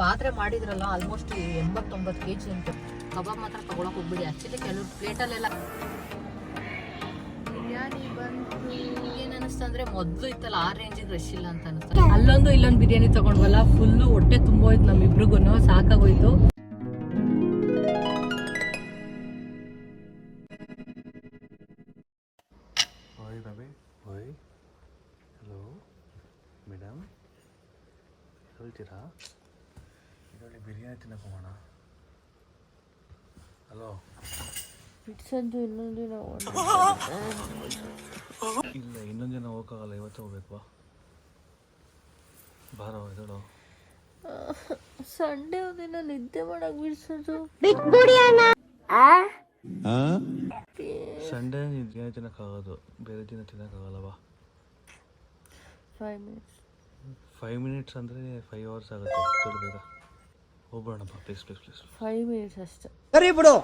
ಪಾತ್ರೆ ಮಾಡಿದ್ರಲ್ಲ almost 80-90 kg ಅಂತ. ಕಬಾಬ್ ಮಾತ್ರ ತಗೊಳಕ್ ಹೋಗ್ಬಿಡಿ. ಆಕ್ಚುಲಿ ಕೆಲವು ಪ್ಲೇಟಲ್ಲೆಲ್ಲ ಬಿರಿಯಾನಿ ಬಂತು. ಏನ್ ಅನಿಸ್ತು ಅಂದ್ರೆ ಮೊದ್ಲು ಇತ್ತಲ್ಲ ಆ ರೇಂಜಿಗೆ ರಶ್ ಇಲ್ಲ ಅಂತ ಅನಿಸ್ತು. ಅಲ್ಲೊಂದು ಇಲ್ಲೊಂದು ಬಿರಿಯಾನಿ ತಗೊಂಡ್ವಲ್ಲ, ಫುಲ್ಲು ಹೊಟ್ಟೆ ತುಂಬೋಯ್ತು ನಮ್ಮಿಬ್ರಿಗೂ, ಸಾಕಾಗೋಯ್ತು. ಮೇಡಮ್ ಹೇಳ್ತೀರಾ? ಇದರಲ್ಲಿ ಬಿರಿಯಾನಿ ತಿನ್ನಕ್ಕೆ ಹೋಗೋಣ. ಹಲೋ, ಇನ್ನೊಂದು ದಿನ ಇಲ್ಲ ಇನ್ನೊಂದು ದಿನ ಹೋಗೋಕ್ಕಾಗಲ್ಲ, ಇವತ್ತು ಹೋಗ್ಬೇಕು. ಬಾರೋ ಇದಳು. ಸಂಡೇ ಒಂದಿನ ನಿದ್ದೆ ಮಾಡಕ್ ಬಿಡ್ಸೋದು. ಸಂಡೇ ಬಿರಿಯಾನಿ ತಿನ್ನಕ್ಕಾಗೋದು, ಬೇರೆ ದಿನ ತಿನ್ನಕ್ಕಾಗಲ್ಲವಾ? 5 minutes ಅಂದರೆ 5 hours ಆಗುತ್ತೆ. ದೊಡ್ಡ ಬೇಗ ಹೋಗ್ಬಿಡೋಣಪ್ಪ, ಪ್ಲೀಸ್ 5 minutes ಅಷ್ಟೇ. ಸರಿ ಬಿಡು,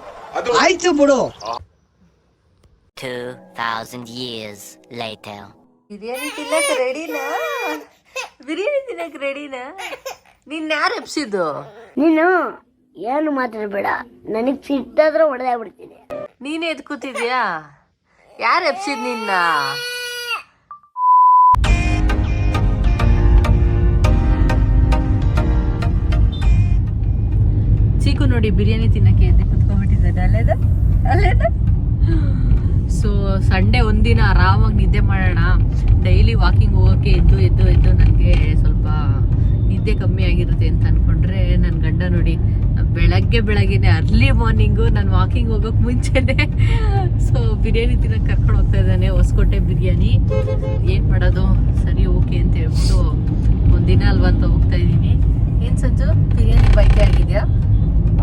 ಆಯ್ತು ಬಿಡು. 2000 years later. ಬಿರಿಯಾನಿ ತಿನ್ನಕ್ ರೆಡಿನಾ? ನಿನ್ನ ಯಾರು ಎಪ್ಸಿದ್ದು? ನೀನು ಏನು ಮಾತಾಡಬೇಡ, ನನಗ್ ಸಿಟ್ಟಾದ್ರೆ ಹೊಡೆದೇ ಬಿಡ್ತೀನಿ. ನೀನ್ ಎದ್ ಕೂತಿದ್ಯಾ? ಯಾರು ಎಪ್ಸಿದ್ ನಿನ್ನ? ಚೀಕು ನೋಡಿ ಬಿರಿಯಾನಿ ತಿನ್ನಕ್ಕೆ ಎದ್ದು ಕುತ್ಕೊಂಡ್ಬಿಟ್ಟಿದ್ದಾನೆ ಅಲ್ಲೇದ. ಸೊ ಸಂಡೇ ಒಂದಿನ ಆರಾಮಾಗಿ ನಿದ್ದೆ ಮಾಡೋಣ. ಡೈಲಿ ವಾಕಿಂಗ್ ಹೋಗೋಕ್ಕೆ ಎದ್ದು ನನಗೆ ಸ್ವಲ್ಪ ನಿದ್ದೆ ಕಮ್ಮಿ ಆಗಿರುತ್ತೆ ಅಂತ ಅನ್ಕೊಂಡ್ರೆ, ನನ್ನ ಗಂಡ ನೋಡಿ ಬೆಳಗ್ಗೆನೆ ಅರ್ಲಿ ಮಾರ್ನಿಂಗು ನಾನು ವಾಕಿಂಗ್ ಹೋಗೋಕೆ ಮುಂಚೆನೆ ಸೊ ಬಿರಿಯಾನಿ ತಿನ್ನಕ್ಕೆ ಕರ್ಕೊಂಡು ಹೋಗ್ತಾ ಇದ್ದಾನೆ. ಹೊಸಕೋಟೆ ಬಿರಿಯಾನಿ. ಏನು ಮಾಡೋದು, ಸರಿ ಓಕೆ ಅಂತ ಹೇಳ್ಬಿಟ್ಟು ಒಂದಿನ ಅಲ್ವಾ ಅಂತ ಹೋಗ್ತಾ ಇದ್ದೀನಿ. ಏನು ಸಂಜು, ಬಿರಿಯಾನಿ ಬೈಕೆ ಆಗಿದೆಯಾ?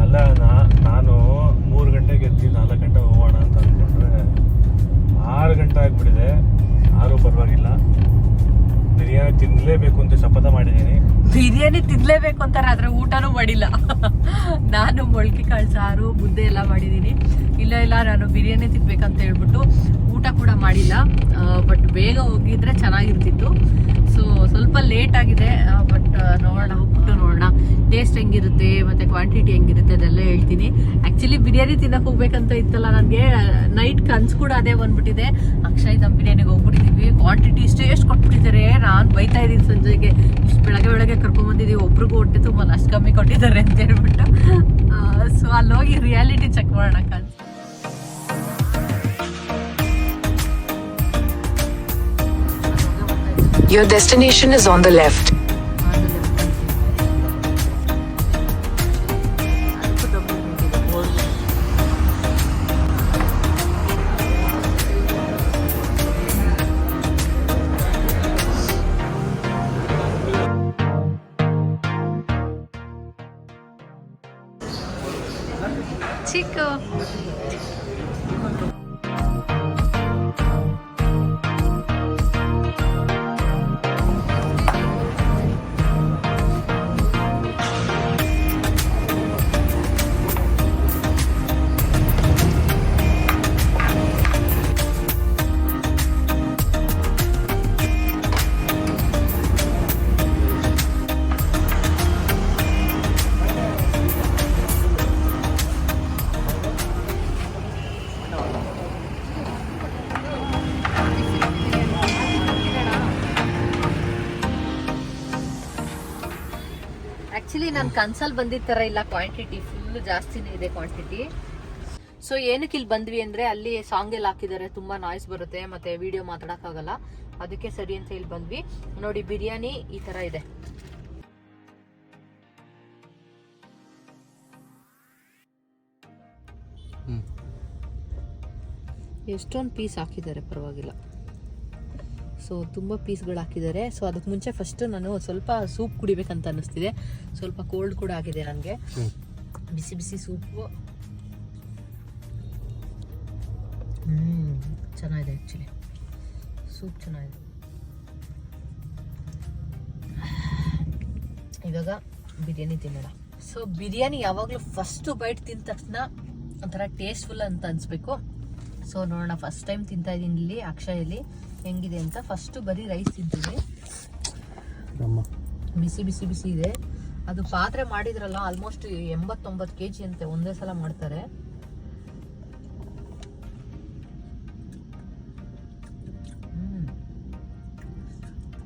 ಅಲ್ಲ, ನಾನು 3 ಗಂಟೆಗೆ ಎದ್ದು 4 ಗಂಟೆ ಹೋಗೋಣ ಅಂತ ಅಂದ್ಕೊಂಡ್ರೆ 6 ಗಂಟೆ ಆಗಿಬಿಟ್ಟಿದೆ. 6 ಪರವಾಗಿಲ್ಲ, ಬಿರಿಯಾನಿ ತಿನ್ನಲೇಬೇಕು ಅಂತ ಶಪಥ ಮಾಡಿದ್ದೀನಿ. ಬಿರಿಯಾನಿ ತಿನ್ಲೇಬೇಕು ಅಂತಾರೆ, ಆದ್ರೆ ಊಟನೂ ಮಾಡಿಲ್ಲ. ನಾನು ಮೊಳಕೆ ಕಾಳು ಸಾರು ಮುದ್ದೆ ಎಲ್ಲ ಮಾಡಿದ್ದೀನಿ. ಇಲ್ಲ ನಾನು ಬಿರಿಯಾನಿ ತಿನ್ಬೇಕಂತ ಹೇಳ್ಬಿಟ್ಟು ಊಟ ಕೂಡ ಮಾಡಿಲ್ಲ. ಬಟ್ ಬೇಗ ಹೋಗಿದ್ರೆ ಚೆನ್ನಾಗಿರ್ತಿತ್ತು. ಸೊ ಸ್ವಲ್ಪ ಲೇಟ್ ಆಗಿದೆ. ಬಟ್ ನೋಡೋಣ, ಹೋಗ್ಬಿಟ್ಟು ನೋಡೋಣ ಟೇಸ್ಟ್ ಹೆಂಗಿರುತ್ತೆ ಮತ್ತೆ ಕ್ವಾಂಟಿಟಿ ಹೆಂಗಿರುತ್ತೆ ಅದೆಲ್ಲ ಹೇಳ್ತೀನಿ. ಆ್ಯಕ್ಚುಲಿ ಬಿರಿಯಾನಿ ತಿನ್ನಕ್ಕೆ ಹೋಗ್ಬೇಕಂತ ಇತ್ತಲ್ಲ, ನನಗೆ ನೈಟ್ ಕನ್ಸು ಕೂಡ ಅದೇ ಬಂದ್ಬಿಟ್ಟಿದೆ. ಅಕ್ಷಯ್ ದಮ್ ಬಿರಿಯಾನಿಗೆ ಹೋಗ್ಬಿಟ್ಟಿದ್ದೀವಿ, ಕ್ವಾಂಟಿಟಿ ಎಷ್ಟು ಕೊಟ್ಬಿಟ್ಟಿದ್ದಾರೆ. ನಾನು ಬೈತಾ ಇದ್ದೀನಿ ಸಂಜೆಗೆ, ಇಷ್ಟು ಬೆಳಗ್ಗೆ ಕರ್ಕೊಂಡ್ಬಂದಿದ್ದೀವಿ, ಒಬ್ರಿಗೂ ಹೊಟ್ಟೆ ತುಂಬ ಅಷ್ಟು ಕಮ್ಮಿ ಕೊಟ್ಟಿದ್ದಾರೆ ಅಂತ ಹೇಳ್ಬಿಟ್ಟು. ಸೊ ಅಲ್ಲಿ ಹೋಗಿ ರಿಯಾಲಿಟಿ ಚೆಕ್ ಮಾಡೋಣ ಕನ್ಸು. Your destination is on the left. Chico. Actually ನಾನು ಕನ್ಸಲ್ಲಿ ಬಂದಿದ್ದ ಥರ ಇಲ್ಲ, ಕ್ವಾಂಟಿಟಿ ಫುಲ್ ಜಾಸ್ತಿನೇ ಇದೆ ಕ್ವಾಂಟಿಟಿ. ಸೊ ಏನಕ್ಕೆ ಇಲ್ಲಿ ಬಂದ್ವಿ ಅಂದರೆ, ಅಲ್ಲಿ ಸಾಂಗ್ ಎಲ್ಲ ಹಾಕಿದ್ದಾರೆ, ತುಂಬ ನಾಯ್ಸ್ ಬರುತ್ತೆ ಮತ್ತು ವಿಡಿಯೋ ಮಾತಾಡೋಕ್ಕಾಗಲ್ಲ. ಅದಕ್ಕೆ ಸರಿ ಅಂತ ಇಲ್ಲಿ ಬಂದ್ವಿ. ನೋಡಿ ಬಿರಿಯಾನಿ ಈ ಥರ ಇದೆ. ಎಷ್ಟೊಂದು ಪೀಸ್ ಹಾಕಿದ್ದಾರೆ, ಪರವಾಗಿಲ್ಲ. ಸೊ ತುಂಬ ಪೀಸ್ಗಳು ಹಾಕಿದ್ದಾರೆ. ಸೊ ಅದಕ್ಕೆ ಮುಂಚೆ ಫಸ್ಟ್ ನಾನು ಸ್ವಲ್ಪ ಸೂಪ್ ಕುಡಿಬೇಕಂತ ಅನ್ನಿಸ್ತಿದೆ. ಸ್ವಲ್ಪ ಕೋಲ್ಡ್ ಕೂಡ ಆಗಿದೆ ನನಗೆ. ಬಿಸಿ ಸೂಪು ಚೆನ್ನಾಗಿದೆ. ಆ್ಯಕ್ಚುಲಿ ಸೂಪ್ ಚೆನ್ನಾಗಿದೆ. ಇವಾಗ ಬಿರಿಯಾನಿ ತಿನ್ನೋಣ. ಸೊ ಬಿರಿಯಾನಿ ಯಾವಾಗಲೂ ಫಸ್ಟು ಬೈಟ್ ತಿಂದ ತಕ್ಷಣ ಒಂಥರ ಟೇಸ್ಟ್ಫುಲ್ ಅಂತ ಅನಿಸ್ಬೇಕು. ಸೊ ನೋಡೋಣ, ಫಸ್ಟ್ ಟೈಮ್ ತಿಂತಾ ಇದ್ದೀನಿ ಇಲ್ಲಿ ಅಕ್ಷಯಲ್ಲಿ, ಹೆಂಗಿದೆ ಅಂತ. ಫಸ್ಟು ಬರೀ ರೈಸ್ ತಿಂತೀವಿ, ಬಿಸಿ ಇದೆ. ಅದು ಪಾತ್ರೆ ಮಾಡಿದ್ರಲ್ಲ ಆಲ್ಮೋಸ್ಟ್ 89 kg ಅಂತೆ ಒಂದೇ ಸಲ ಮಾಡ್ತಾರೆ.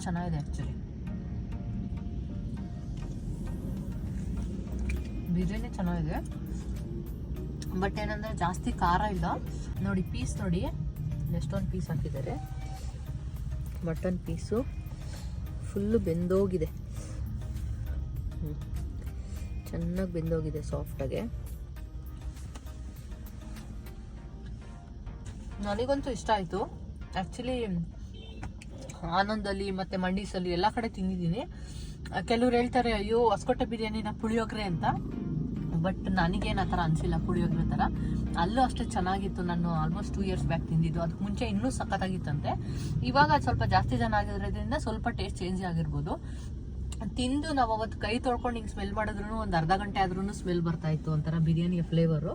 ಚೆನ್ನಾಗಿದೆ ಆಕ್ಚುಲಿ ಬಿರಿಯಾನಿ ಚೆನ್ನಾಗಿದೆ. ಬಟ್ ಏನಂದ್ರೆ ಜಾಸ್ತಿ ಖಾರ ಇಲ್ಲ ನೋಡಿ. ಪೀಸ್ ನೋಡಿ ಎಷ್ಟೊಂದು ಪೀಸ್ ಹಾಕಿದ್ದಾರೆ. ಮಟನ್ ಪೀಸು ಫುಲ್ಲು ಬೆಂದೋಗಿದೆ, ಚೆನ್ನಾಗಿ ಬೆಂದೋಗಿದೆ ಸಾಫ್ಟಾಗೆ. ನನಗಂತೂ ಇಷ್ಟ ಆಯಿತು ಆ್ಯಕ್ಚುಲಿ. ಆನಂದಲ್ಲಿ ಮತ್ತು ಮಂಡೀಸಲ್ಲಿ ಎಲ್ಲ ಕಡೆ ತಿಂದಿದ್ದೀನಿ. ಕೆಲವ್ರು ಹೇಳ್ತಾರೆ ಅಯ್ಯೋ ಹೊಸಕೋಟೆ ಬಿರಿಯಾನಿನ ಪುಳಿಯೋಗರೆ ಅಂತ. ಬಟ್ ನನಗೇನು ಆ ಥರ ಅನಿಸಿಲ್ಲ ಪುಳಿಯೋಗರೆ ಥರ. ಅಲ್ಲೂ ಅಷ್ಟೇ ಚೆನ್ನಾಗಿತ್ತು. ನಾನು ಆಲ್ಮೋಸ್ಟ್ 2 years ಬ್ಯಾಕ್ ತಿಂದಿದ್ದು. ಅದಕ್ಕೆ ಮುಂಚೆ ಇನ್ನೂ ಸಖತ್ತಾಗಿತ್ತಂತೆ. ಇವಾಗ ಸ್ವಲ್ಪ ಜಾಸ್ತಿ ಜನ ಆಗಿರೋದ್ರಿಂದ ಸ್ವಲ್ಪ ಟೇಸ್ಟ್ ಚೇಂಜ್ ಆಗಿರ್ಬೋದು. ತಿಂದು ನಾವು ಅವತ್ತು ಕೈ ತೊಳ್ಕೊಂಡು ಹಿಂಗೆ ಸ್ಮೆಲ್ ಮಾಡಿದ್ರು ಒಂದು ಅರ್ಧ ಗಂಟೆ ಆದ್ರೂ ಸ್ಮೆಲ್ ಬರ್ತಾ ಇತ್ತು ಒಂಥರ ಬಿರಿಯಾನಿಯ ಫ್ಲೇವರು.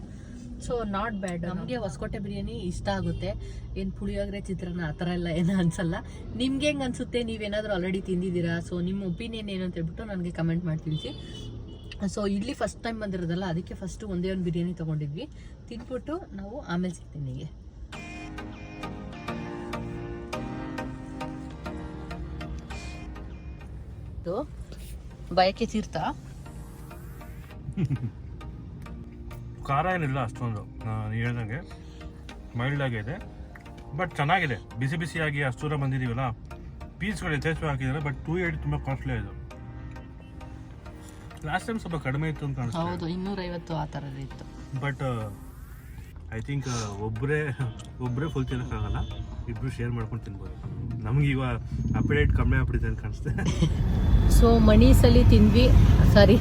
So not bad. ನಮಗೆ ಹೊಸಕೋಟೆ ಬಿರಿಯಾನಿ ಇಷ್ಟ ಆಗುತ್ತೆ. ಏನು ಪುಳಿಯೋಗರೆ ಚಿತ್ರಾನ್ನ ಆ ಥರ ಎಲ್ಲ ಏನೋ ಅನ್ಸಲ್ಲ. ನಿಮ್ಗೆ ಹೆಂಗೆ ಅನಿಸುತ್ತೆ? ನೀವೇನಾದರೂ ಆಲ್ರೆಡಿ ತಿಂದಿದ್ದೀರಾ? ಸೊ ನಿಮ್ಮ ಒಪಿನಿಯನ್ ಏನು ಅಂತ ಹೇಳ್ಬಿಟ್ಟು ನನಗೆ ಕಮೆಂಟ್ ಮಾಡಿ ತಿಳಿಸಿ. ಸೊ ಇಲ್ಲಿ ಫಸ್ಟ್ ಟೈಮ್ ಬಂದಿರೋದಲ್ಲ, ಅದಕ್ಕೆ ಫಸ್ಟು ಒಂದೇ ಒಂದು ಬಿರಿಯಾನಿ ತೊಗೊಂಡಿದ್ವಿ. ತಿಂದ್ಬಿಟ್ಟು ನಾವು ಆಮೇಲೆ ಸಿಗ್ತೀನಿ ನಿಮಗೆ. ಬಯಕೆ ತೀರ್ಥ ಖಾರ ಏನಿಲ್ಲ ಅಷ್ಟೊಂದು, ನಾನು ಹೇಳ್ದಂಗೆ ಮೈಲ್ಡ್ ಆಗಿದೆ. ಬಟ್ ಚೆನ್ನಾಗಿದೆ, ಬಿಸಿ ಬಿಸಿಯಾಗಿ ಅಷ್ಟು ದೂರ ಬಂದಿದ್ದೀವಲ್ಲ. ಪೀಸ್ಗಳು ಯಥೇಚ್ಛವಾಗಿ ಹಾಕಿದ್ದಾರೆ. ಬಟ್ 280 ತುಂಬ ಕಾಸ್ಟ್ಲಿ ಇದು. ಲಾಸ್ಟ್ ಟೈಮ್ ಸ್ವಲ್ಪ ಕಡಿಮೆ ಇತ್ತು ಅಂತ ಕಾಣಿಸ್ತು. ಹೌದು, 250 ಆ ಥರದ್ದು ಇತ್ತು. ಬಟ್ ಐ ಥಿಂಕ್ ಒಬ್ಬರೇ ಫುಲ್ ತಿನ್ನೋಕ್ಕಾಗಲ್ಲ, ಇಬ್ಬರು ಶೇರ್ ಮಾಡ್ಕೊಂಡು ತಿನ್ಬೋದು. ನಮ್ಗೆ ಈಗ ಅಪೇಟೈಟ್ ಕಮ್ಮಿ ಆಗ್ಬಿಟ್ಟಿದೆ ಅಂತ ಕಾಣಿಸುತ್ತೆ. ಸೊ ಮಣೀಸಲ್ಲಿ ತಿಂದ್ವಿ. ಸಾರಿ,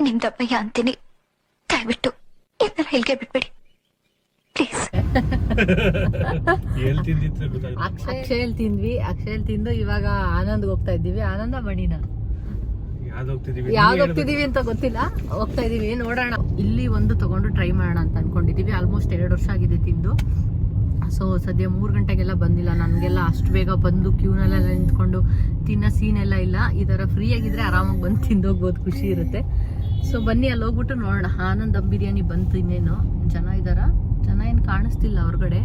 ನಿಮ್ ದಪ್ಪಯ್ಯ ಅಂತೀನಿ, ದಯವಿಟ್ಟು ಇದನ್ನ ಹೇಳಿಕೆ ಬಿಟ್ಬಿಡಿ ಪ್ಲೀಸ್. ಎಲ್ಲಿ ತಿಂದಿತ್ತು ಗೊತ್ತಾಯ್ತು. ಅಕ್ಷಯಲ್ಲಿ ತಿಂದ್ವಿ. ಅಕ್ಷಯಲ್ಲಿ ತಿಂದು ಇವಾಗ ಆನಂದ್ಗೆ ಹೋಗ್ತಾ ಇದ್ದೀವಿ. ಆನಂದ ಮಣಿನ ಯಾವ್ದು ಹೋಗ್ತಿದೀವಿ ಅಂತ ಗೊತ್ತಿಲ್ಲ, ಹೋಗ್ತಾ ಇದೀವಿ. ನೋಡೋಣ, ಇಲ್ಲಿ ಒಂದು ತಗೊಂಡು ಟ್ರೈ ಮಾಡೋಣ ಅಂತ ಅನ್ಕೊಂಡಿದೀವಿ. ಆಲ್ಮೋಸ್ಟ್ 2 ವರ್ಷ ಆಗಿದೆ ತಿಂದು. ಸೊ ಸದ್ಯ 3 ಗಂಟೆಗೆಲ್ಲ ಬಂದಿಲ್ಲ. ನನಗೆಲ್ಲ ಅಷ್ಟು ಬೇಗ ಬಂದು ಕ್ಯೂನಲ್ಲೆಲ್ಲ ನಿಂತ್ಕೊಂಡು ತಿನ್ನೋ ಸೀನ್ ಎಲ್ಲ ಇಲ್ಲ. ಈ ಥರ ಫ್ರೀ ಆಗಿದ್ರೆ ಆರಾಮಾಗಿ ಬಂದು ತಿಂದೋಗ್ಬೋದು, ಖುಷಿ ಇರುತ್ತೆ. ಸೊ ಬನ್ನಿ ಅಲ್ಲಿ ಹೋಗ್ಬಿಟ್ಟು ನೋಡೋಣ. ಆನಂದ್ ದಮ್ ಬಿರಿಯಾನಿ ಬಂತು. ಇನ್ನೇನು ಜನ ಇದ್ದಾರ? ಜನ ಏನು ಕಾಣಿಸ್ತಿಲ್ಲ ಹೊರಗಡೆ.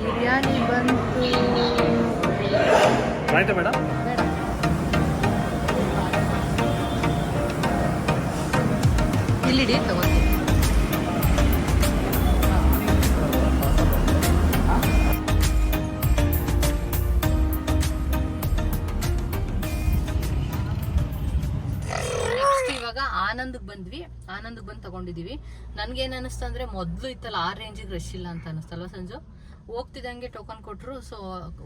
ಬಿರಿಯಾನಿ ಬಂತು. ಆಯ್ತಾ ಮೇಡಮ್? ಇಲ್ಲಿಡಿ ತಗೋತೀನಿ. ಇವಾಗ ಆನಂದಕ್ಕೆ ಬಂದ್ವಿ. ಆನಂದಕ್ಕೆ ಬಂದು ತಗೊಂಡಿದೀವಿ. ನನ್ಗೇನು ಅನಿಸ್ತು ಅಂದ್ರೆ, ಮೊದಲು ಇತ್ತಲ್ಲ ಆ ರೇಂಜಿಗೆ ರಶ್ ಇಲ್ಲ ಅಂತ ಅನಿಸ್ತಲ್ವ ಸಂಜು? ಹೋಗ್ತಿದ್ದಂಗೆ ಟೋಕನ್ ಕೊಟ್ಟರು. ಸೊ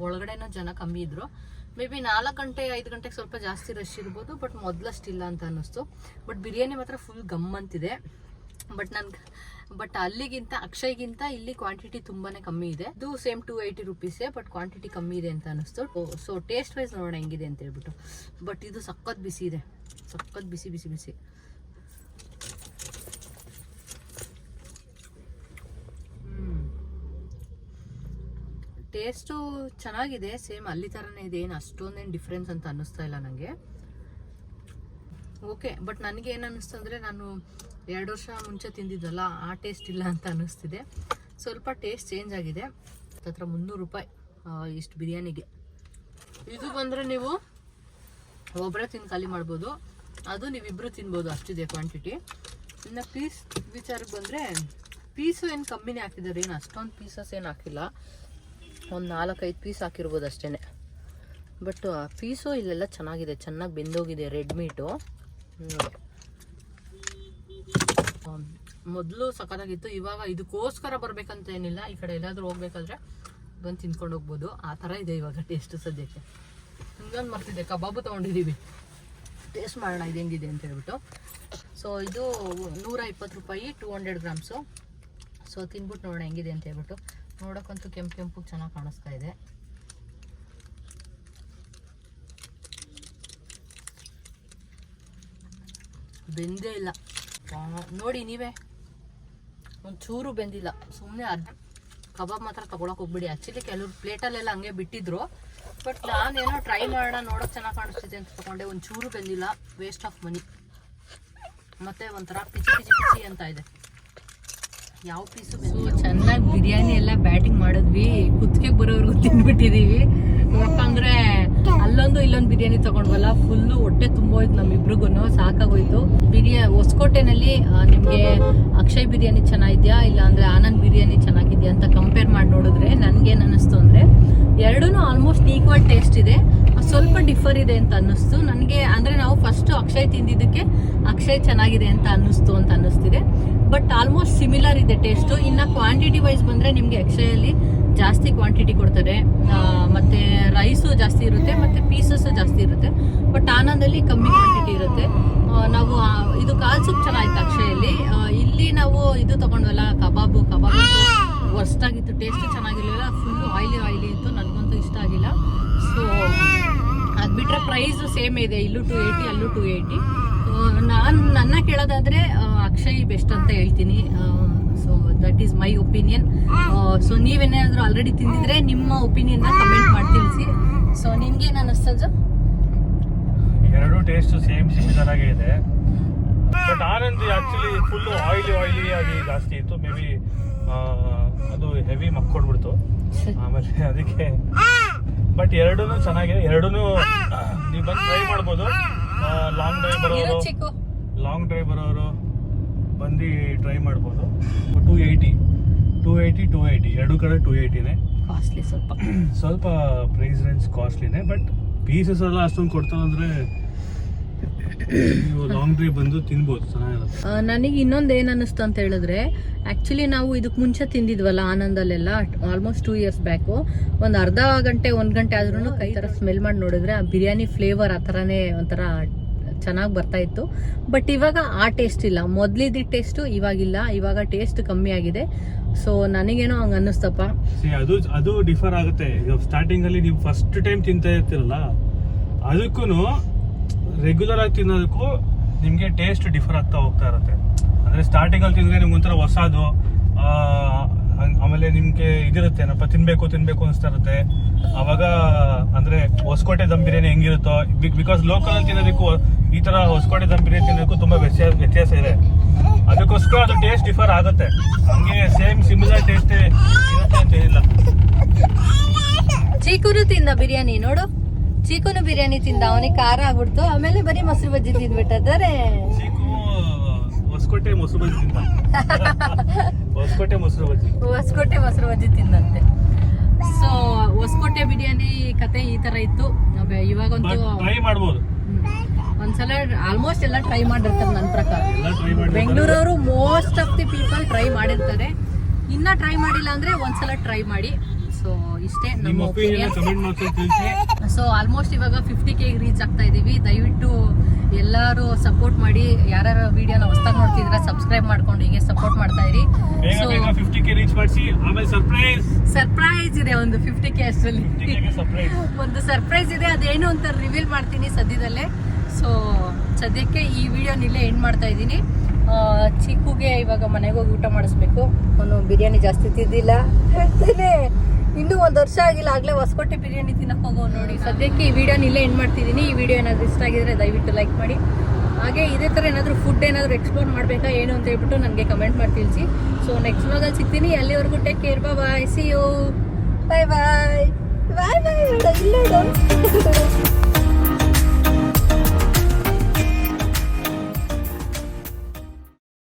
ಒಳಗಡೆನೂ ಜನ ಕಮ್ಮಿ ಇದ್ರು. ಮೇ ಬಿ 4 ಗಂಟೆ 5 ಗಂಟೆಗೆ ಸ್ವಲ್ಪ ಜಾಸ್ತಿ ರಶ್ ಇರ್ಬೋದು. ಬಟ್ ಮೊದಲಷ್ಟಿಲ್ಲ ಅಂತ ಅನ್ನಿಸ್ತು. ಬಟ್ ಬಿರಿಯಾನಿ ಮಾತ್ರ ಫುಲ್ ಗಮ್ಮಂತಿದೆ. ಬಟ್ ಅಲ್ಲಿಗಿಂತ ಅಕ್ಷಯ್ಗಿಂತ ಇಲ್ಲಿ ಕ್ವಾಂಟಿಟಿ ತುಂಬಾನೇ ಕಮ್ಮಿ ಇದೆ. ಇದು ಸೇಮ್ 280 rupees, ಬಟ್ ಕ್ವಾಂಟಿಟಿ ಕಮ್ಮಿ ಇದೆ ಅಂತ ಅನಿಸ್ತು. ಸೊ ಟೇಸ್ಟ್ ವೈಸ್ ನೋಡೋಣ ಹೆಂಗಿದೆ ಅಂತ ಹೇಳ್ಬಿಟ್ಟು. ಬಟ್ ಇದು ಸಖತ್ ಬಿಸಿ ಇದೆ, ಸಖತ್ ಬಿಸಿ ಬಿಸಿ ಬಿಸಿ. ಟೇಸ್ಟು ಚೆನ್ನಾಗಿದೆ, ಸೇಮ್ ಅಲ್ಲಿ ಥರನೇ ಇದೆ. ಏನು ಅಷ್ಟೊಂದೇನು ಡಿಫ್ರೆನ್ಸ್ ಅಂತ ಅನ್ನಿಸ್ತಾ ಇಲ್ಲ ನನಗೆ. ಓಕೆ, ಬಟ್ ನನಗೆ ಏನು ಅನ್ನಿಸ್ತು ಅಂದರೆ, ನಾನು 2 ವರ್ಷ ಮುಂಚೆ ತಿಂದಿದ್ದಲ್ಲ ಆ ಟೇಸ್ಟ್ ಇಲ್ಲ ಅಂತ ಅನ್ನಿಸ್ತಿದೆ. ಸ್ವಲ್ಪ ಟೇಸ್ಟ್ ಚೇಂಜ್ ಆಗಿದೆ. ಹತ್ರ 300 ರೂಪಾಯಿ ಇಷ್ಟು ಬಿರಿಯಾನಿಗೆ. ಇದು ಬಂದರೆ ನೀವು ಒಬ್ಬರೇ ತಿಂದು ಖಾಲಿ ಮಾಡ್ಬೋದು. ಅದು ನೀವಿಬ್ಬರು ತಿನ್ಬೋದು, ಅಷ್ಟಿದೆ ಕ್ವಾಂಟಿಟಿ. ಇನ್ನು ಪೀಸ್ ವಿಚಾರಕ್ಕೆ ಬಂದರೆ, ಪೀಸು ಏನು ಕಮ್ಮಿನೇ ಹಾಕಿದ್ದಾರೆ. ಏನು ಅಷ್ಟೊಂದು ಪೀಸಸ್ ಏನು ಹಾಕಿಲ್ಲ, ಒಂದು 4-5 ಪೀಸ್ ಹಾಕಿರ್ಬೋದು ಅಷ್ಟೇ. ಬಟ್ ಪೀಸು ಇಲ್ಲೆಲ್ಲ ಚೆನ್ನಾಗಿದೆ, ಚೆನ್ನಾಗಿ ಬೆಂದೋಗಿದೆ ರೆಡ್ ಮೀಟು. ಮೊದಲು ಸಖತ್ತಾಗಿತ್ತು. ಇವಾಗ ಇದಕ್ಕೋಸ್ಕರ ಬರಬೇಕಂತ ಏನಿಲ್ಲ. ಈ ಕಡೆ ಎಲ್ಲಾದರೂ ಹೋಗ್ಬೇಕಾದ್ರೆ ಬಂದು ತಿನ್ಕೊಂಡು ಹೋಗ್ಬೋದು, ಆ ಥರ ಇದೆ ಇವಾಗ ಟೇಸ್ಟ್ ಸದ್ಯಕ್ಕೆ. ಇನ್ನೊಂದು ಮರ್ತಿದ್ದೆ, ಕಬಾಬು ತೊಗೊಂಡಿದ್ದೀವಿ. ಟೇಸ್ಟ್ ಮಾಡೋಣ ಇದು ಹೆಂಗಿದೆ ಅಂತ ಹೇಳ್ಬಿಟ್ಟು. ಸೊ ಇದು 120 ರೂಪಾಯಿ 200 grams. ಸೊ ತಿನ್ಬಿಟ್ಟು ನೋಡೋಣ ಹೆಂಗಿದೆ ಅಂತ ಹೇಳ್ಬಿಟ್ಟು. ನೋಡಕ್ಕಂತೂ ಕೆಂಪು ಚೆನ್ನಾಗಿ ಕಾಣಿಸ್ತಾ ಇದೆ. ಬೆಂದೇ ಇಲ್ಲ ನೋಡಿ ನೀವೇ, ಒಂಚೂರು ಬೆಂದಿಲ್ಲ. ಸುಮ್ಮನೆ ಕಬಾಬ್ ಮಾತ್ರ ತಗೊಳಕ್ ಹೋಗ್ಬಿಡಿ. ಆ್ಯಕ್ಚುಲಿ ಕೆಲವ್ರು ಪ್ಲೇಟಲ್ಲೆಲ್ಲ ಹಂಗೆ ಬಿಟ್ಟಿದ್ರು, ಬಟ್ ನಾನೇನೋ ಟ್ರೈ ಮಾಡೋಣ, ನೋಡೋಕೆ ಚೆನ್ನಾಗಿ ಕಾಣಿಸ್ತಿದೆ ಅಂತ ತಗೊಂಡೆ. ಒಂಚೂರು ಬೆಂದಿಲ್ಲ, ವೇಸ್ಟ್ ಆಫ್ ಮನಿ. ಮತ್ತೆ ಒಂಥರ ಪಿಚಿ ಅಂತ ಇದೆ. ಯಾವ ಪೀಸು ಚೆನ್ನಾಗಿ ಬಿರಿಯಾನಿ ಎಲ್ಲ ಬ್ಯಾಟಿಂಗ್ ಮಾಡಿದ್ವಿ. ಕುತ್ತಿಗೆ ಬರೋರ್ಗು ತಿಂದ್ಬಿಟ್ಟಿದೀವಿ. ಯಾಕಂದ್ರೆ ಅಲ್ಲೊಂದು ಇಲ್ಲೊಂದು ಬಿರಿಯಾನಿ ತಗೊಂಡ್ವಲ್ಲ, ಫುಲ್ಲು ಹೊಟ್ಟೆ ತುಂಬೋಯ್ತು ನಮ್ಮಿಬ್ರಿಗೂ, ಸಾಕಾಗೋಯ್ತು. ಹೊಸಕೋಟೆನಲ್ಲಿ ನಿಮಗೆ ಅಕ್ಷಯ್ ಬಿರಿಯಾನಿ ಚೆನ್ನಾಗಿದ್ಯಾ ಇಲ್ಲ ಅಂದ್ರೆ ಆನಂದ್ ಬಿರಿಯಾನಿ ಚೆನ್ನಾಗಿದ್ಯಾ ಅಂತ ಕಂಪೇರ್ ಮಾಡಿ ನೋಡಿದ್ರೆ ನನ್ಗೇನು ಅನ್ನಿಸ್ತು ಅಂದ್ರೆ ಎರಡೂ ಆಲ್ಮೋಸ್ಟ್ ಈಕ್ವಲ್ ಟೇಸ್ಟ್ ಇದೆ, ಸ್ವಲ್ಪ ಡಿಫರ್ ಇದೆ ಅಂತ ಅನ್ನಿಸ್ತು ನನಗೆ. ಅಂದ್ರೆ ನಾವು ಫಸ್ಟ್ ಅಕ್ಷಯ್ ತಿಂದಿದ್ದಕ್ಕೆ ಅಕ್ಷಯ್ ಚೆನ್ನಾಗಿದೆ ಅಂತ ಅನ್ನಿಸ್ತಿದೆ. ಬಟ್ ಆಲ್ಮೋಸ್ಟ್ ಸಿಮಿಲರ್ ಇದೆ ಟೇಸ್ಟು. ಇನ್ನು ಕ್ವಾಂಟಿಟಿ ವೈಸ್ ಬಂದರೆ ನಿಮಗೆ ಅಕ್ಷಯಲ್ಲಿ ಜಾಸ್ತಿ ಕ್ವಾಂಟಿಟಿ ಕೊಡ್ತಾರೆ, ಮತ್ತು ರೈಸು ಜಾಸ್ತಿ ಇರುತ್ತೆ, ಮತ್ತು ಪೀಸಸ್ಸು ಜಾಸ್ತಿ ಇರುತ್ತೆ. ಬಟ್ ಆನಂದಲ್ಲಿ ಕಮ್ಮಿ ಕ್ವಾಂಟಿಟಿ ಇರುತ್ತೆ. ನಾವು ಇದು ಕಾಲ್ ಸೂಪ್ ಚೆನ್ನಾಗಿತ್ತು ಅಕ್ಷಯಲ್ಲಿ. ಇಲ್ಲಿ ನಾವು ಇದು ತೊಗೊಂಡ್ವಲ್ಲ ಕಬಾಬು ವರ್ಸ್ಟಾಗಿತ್ತು, ಟೇಸ್ಟ್ ಚೆನ್ನಾಗಿರಲಿಲ್ಲ, ಫುಲ್ಲು ಆಯಿಲಿ ಇತ್ತು. ನನಗಂತೂ ಇಷ್ಟ ಆಗಿಲ್ಲ. ಸೊ ಅದು ಬಿಟ್ಟರೆ ಪ್ರೈಸು ಸೇಮ್ ಇದೆ, ಇಲ್ಲೂ 280 ಅಲ್ಲೂ 280. ನನ್ನ ಕೇಳೋದಾದ್ರೆ ಅಕ್ಷಯ್ ಬೆಸ್ಟ್ ಅಂತ ಹೇಳ್ತೀನಿ. So that is my opinion. So ನೀವೇನಾದ್ರೂ ಆಲ್ರೆಡಿ ತಿಂದಿದ್ರೆ ನಿಮ್ಮ ಒಪಿನಿಯನ್ ಕಮೆಂಟ್ ಮಾಡಿ ತಿಳಿಸಿ. ಸೊ ನಿನ್ಗೇನು ಅನ್ನಿಸ್ತದ? ಎರಡು ಟೇಸ್ಟ್ ಸೇಮ್ ಸಿಮಿಲರ್ ಆಗೇ ಇದೆ. But Anand actually full oily ಆಗಿ ಜಾಸ್ತಿ ಇತ್ತು. ಮೇ ಬಿ ಅದು ಹೆವಿ ಮಕ್ಕೊಡ್ಬಿಡ್ತು ಆಮೇಲೆ ಅದಕ್ಕೆ. ಬಟ್ ಎರಡೂ ಚೆನ್ನಾಗಿದೆ, ಎರಡೂ ನೀವು ಬಂದು ಟ್ರೈ ಮಾಡ್ಬೋದು. ಲಾಂಗ್ ಡ್ರೈವ್ ಬರೋರು ಬಂದು ಟ್ರೈ ಮಾಡ್ಬೋದು. 280 ಎರಡು ಕಡೆ 280ನೇ. ಕಾಸ್ಟ್ಲಿ ಸ್ವಲ್ಪ ಪ್ರೈಸ್ ರೇಂಜ್ ಕಾಸ್ಟ್ಲಿನೇ. ಬಟ್ ಪೀಸಸ್ ಎಲ್ಲ ಅಷ್ಟೊಂದು ಕೊಡ್ತಾವಂದ್ರೆ ನೀವು ಲಾಂಗ್ ಡ್ರೈವ್ ಬಂದು ತಿನ್ಬೋದು, ಚೆನ್ನಾಗಿರುತ್ತೆ. ನನಗೆ ಇನ್ನೊಂದು ಏನು ಅನ್ನಿಸ್ತು ಅಂತ ಹೇಳಿದ್ರೆ, ಆ್ಯಕ್ಚುಲಿ ನಾವು ಇದಕ್ಕೆ ಮುಂಚೆ ತಿಂದಿದ್ವಲ್ಲ ಆನಂದಲ್ಲೆಲ್ಲ ಆಲ್ಮೋಸ್ಟ್ 2 years ಬ್ಯಾಕು. ಒಂದು ಅರ್ಧ ಗಂಟೆ 1 ಗಂಟೆ ಆದ್ರೂ ಕೈ ಥರ ಸ್ಮೆಲ್ ಮಾಡಿ ನೋಡಿದ್ರೆ ಆ ಬಿರಿಯಾನಿ ಫ್ಲೇವರ್ ಆ ಥರನೇ ಒಂಥರ ಚೆನ್ನಾಗಿ ಬರ್ತಾ ಇತ್ತು. ಬಟ್ ಇವಾಗ ಆ ಟೇಸ್ಟ್ ಇಲ್ಲ, ಮೊದಲಿದ್ದ ಟೇಸ್ಟು ಇವಾಗಿಲ್ಲ. ಇವಾಗ ಟೇಸ್ಟ್ ಕಮ್ಮಿ ಆಗಿದೆ. ಸೊ ನನಗೇನೋ ಹಂಗೆ ಅನ್ನಿಸ್ತಪ್ಪ. ಅದು ಡಿಫರ್ ಆಗುತ್ತೆ. ಸ್ಟಾರ್ಟಿಂಗ್ ಅಲ್ಲಿ ನೀವು ಫಸ್ಟ್ ಟೈಮ್ ತಿಂತಾ ಇರ್ತೀರಲ್ಲ, ಅದಕ್ಕೂ ರೆಗ್ಯುಲರ್ ಆಗಿ ತಿನ್ನೋದಕ್ಕೂ ನಿಮಗೆ ಟೇಸ್ಟ್ ಡಿಫರ್ ಆಗ್ತಾ ಹೋಗ್ತಾ ಇರುತ್ತೆ. ಅಂದರೆ ಸ್ಟಾರ್ಟಿಂಗಲ್ಲಿ ತಿಂದರೆ ನಿಮ್ಗೆ ಒಂಥರ ಹೊಸದು, ಆಮೇಲೆ ನಿಮಗೆ ಇದಿರುತ್ತೆ ಏನಪ್ಪ ತಿನ್ನಬೇಕು ಅನಿಸ್ತಾ ಇರುತ್ತೆ. ಆವಾಗ ಅಂದರೆ ಹೊಸಕೋಟೆ ದಮ್ ಬಿರಿಯಾನಿ ಹೆಂಗಿರುತ್ತೋ, ಬಿಕಾಸ್ ಲೋಕಲಲ್ಲಿ ತಿನ್ನೋದಕ್ಕೂ ಈ ಥರ ಹೊಸಕೋಟೆ ದಮ್ ಬಿರಿಯಾನಿ ತಿನ್ನೋದಕ್ಕೂ ತುಂಬ ವ್ಯತ್ಯಾಸ ಇದೆ. ಅದಕ್ಕೋಸ್ಕರ ಅದು ಟೇಸ್ಟ್ ಡಿಫರ್ ಆಗುತ್ತೆ. ಹಂಗೆ ಸೇಮ್ ಸಿಮಿಲರ್ ಟೇಸ್ಟ್ ಇರುತ್ತೆ ಅಂತ ಏನಿಲ್ಲ. ಚೀಕುನು ತಿಂದ ಬಿರಿಯಾನಿ ನೋಡು, ಚೀಕುನು ಬಿರಿಯಾನಿ ತಿಂದ, ಅವನಿಗೆ ಖಾರ ಆಗ್ಬಿಡ್ತು. ಆಮೇಲೆ ಬರೀ ಮೊಸರು ಬಜ್ಜಿ ತಿಂದ್ಬಿಟ್ಟರೆ. ಹೊಸಕೋಟೆ ಮೊಸರು ಬಜ್ಜಿ ತಿಂದ. ಹೊಸಕೋಟೆ ಮೊಸರು ಬಜ್ಜಿ ತಿಂದಂತೆ. ಸೊ ಹೊಸಕೋಟೆ ಬಿರಿಯಾನಿ ಕತೆ ಈ ತರ ಇತ್ತು. ಇವಾಗಂತೂ ಟ್ರೈ ಮಾಡ್ಬೋದು. ಒಂದ್ಸಲ ಆಲ್ಮೋಸ್ಟ್ ಎಲ್ಲ ಟ್ರೈ ಮಾಡಿರ್ತಾರೆ ನನ್ನ ಪ್ರಕಾರ. ಬೆಂಗಳೂರವರು most of the people try ಮಾಡಿರ್ತಾರೆ. ಇನ್ನ ಟ್ರೈ ಮಾಡಿಲ್ಲ ಅಂದ್ರೆ ಒಂದ್ಸಲ ಟ್ರೈ ಮಾಡಿ. ಸೊ ಇಷ್ಟೇ ನಮ್ಮ ಒಪಿನಿಯನ್. ಸೊ ಆಲ್ಮೋಸ್ಟ್ ಇವಾಗ 50K ರೀಚ್ ಆಗ್ತಾ ಇದೀವಿ. ದಯವಿಟ್ಟು ಎಲ್ಲರೂ ಸಪೋರ್ಟ್ ಮಾಡಿ. ಯಾರ್ಯಾರು ವಿಡಿಯೋನ ಹೊಸದಾಗಿ ನೋಡ್ತಿದ್ರೆ ಸಬ್ಸ್ಕ್ರೈಬ್ ಮಾಡ್ಕೊಂಡು ಹೀಗೆ ಸಪೋರ್ಟ್ ಮಾಡ್ತಾ ಇರಿ. ಸೊ 50K ರೀಚ್ ಮಾಡಿಸಿ. ಆಮೇಲೆ ಸರ್ಪ್ರೈಸ್ ಇದೆ ಒಂದು 50K ಅಷ್ಟರಲ್ಲಿ ಒಂದು ಸರ್ಪ್ರೈಸ್ ಇದೆ. ಅದೇನು ಅಂತ ರಿವೀಲ್ ಮಾಡ್ತೀನಿ ಸದ್ಯದಲ್ಲೇ. ಸೊ ಸದ್ಯಕ್ಕೆ ಈ ವಿಡಿಯೋನ ಇಲ್ಲೇ ಎಂಡ್ ಮಾಡ್ತಾ ಇದ್ದೀನಿ. ಚಿಕ್ಕುಗೆ ಇವಾಗ ಮನೆಗೆ ಹೋಗಿ ಊಟ ಮಾಡಿಸ್ಬೇಕು. ಅವನು ಬಿರಿಯಾನಿ ಜಾಸ್ತಿ ತಿಂದಿಲ್ಲ, ಇನ್ನೂ 1 ವರ್ಷ ಆಗಿಲ್ಲ, ಆಗಲೇ ಹೊಸಕೋಟೆ ಬಿರಿಯಾನಿ ತಿನ್ನಕ್ಕೆ ಹೋಗೋ ನೋಡಿ. ಸದ್ಯಕ್ಕೆ ಈ ವಿಡಿಯೋನ ಇಲ್ಲೇ ಎಂಡ್ ಮಾಡ್ತಿದ್ದೀನಿ. ಈ ವಿಡಿಯೋ ಏನಾದರೂ ಇಷ್ಟ ಆಗಿದ್ರೆ ದಯವಿಟ್ಟು ಲೈಕ್ ಮಾಡಿ. ಹಾಗೆ ಇದೇ ಥರ ಏನಾದರೂ ಫುಡ್ ಏನಾದರೂ ಎಕ್ಸ್ಪ್ಲೋರ್ ಮಾಡಬೇಕಾ ಏನು ಅಂತ ಹೇಳ್ಬಿಟ್ಟು ನನಗೆ ಕಮೆಂಟ್ ಮಾಡಿ ತಿಳಿಸಿ. ಸೊ ನೆಕ್ಸ್ಟ್ ವ್ಲಾಗಲ್ಲಿ ಸಿಗ್ತೀನಿ. ಅಲ್ಲಿವರೆಗೂ take care, bye, see you, bye.